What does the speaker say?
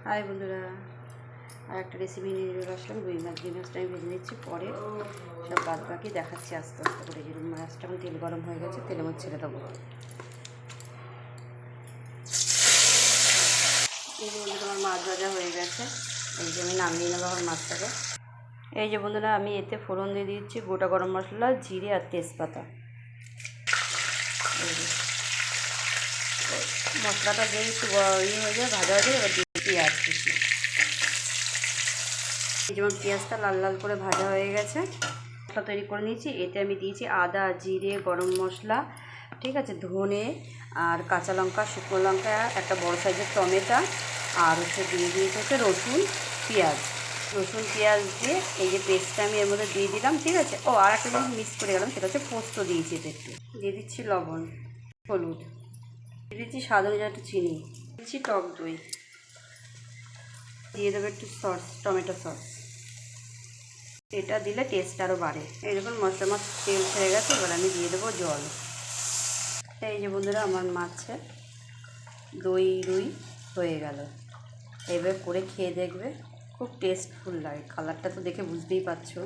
High বন্ধুরা, আর একটা recipe নিয়ে চলে আসলাম। রুই মাছটা আমি ভেজে নিচ্ছি, পরে সব বাদ বাকি দেখাচ্ছি আস্তে আস্তে করে। যে রুই মাছটা আমার তেল গরম হয়ে গেছে, তেলের মধ্যে ছেড়ে দেবো। এই যে বন্ধুরা আমার মাছ ভাজা হয়ে গেছে, এই যে আমি নামিয়ে নেবো আমার মাছটাকে। এই যে বন্ধুরা আমি এতে ফোড়ন দিয়ে দিচ্ছি গোটা গরম মশলা, জিরে আর তেজপাতা। মশলাটা দিয়ে একটু হয়ে যায়, ভাজা হয়ে যায়, এবার দিয়ে পেঁয়াজ কুচি। যেমন পেঁয়াজটা লাল লাল করে ভাজা হয়ে গেছে, মশলা তৈরি করে নিয়েছি। এতে আমি দিয়েছি আদা, জিরে, গরম মশলা, ঠিক আছে, ধনে আর কাঁচা লঙ্কা, শুকনো লঙ্কা, একটা বড় সাইজের টমেটো, আর দিয়ে দিয়েছে রসুন পেঁয়াজ। রসুন পেঁয়াজ দিয়ে এই যে পেস্টটা আমি এর মধ্যে দিয়ে দিলাম, ঠিক আছে। ও আর একটা জিনিস মিক্স করে গেলাম, সেটা হচ্ছে পোস্ত দিয়েছি। এতে একটু দিয়ে দিচ্ছি লবণ, হলুদ দিয়ে দিচ্ছি, স্বাদ অনুযায়ী একটু চিনি দিচ্ছি, টক দই দিয়ে দেবো, একটু সস, টমেটো সস। এটা দিলে টেস্ট আরও বাড়ে। এই দেখুন মশলা তেল ছেড়ে গেছে, এবার আমি দিয়ে দেবো জল। এই যে বন্ধুরা আমার মাছে দই রুই হয়ে গেল। এবার করে খেয়ে দেখবে, খুব টেস্টফুল লাগে। কালারটা তো দেখে বুঝতেই পারছো।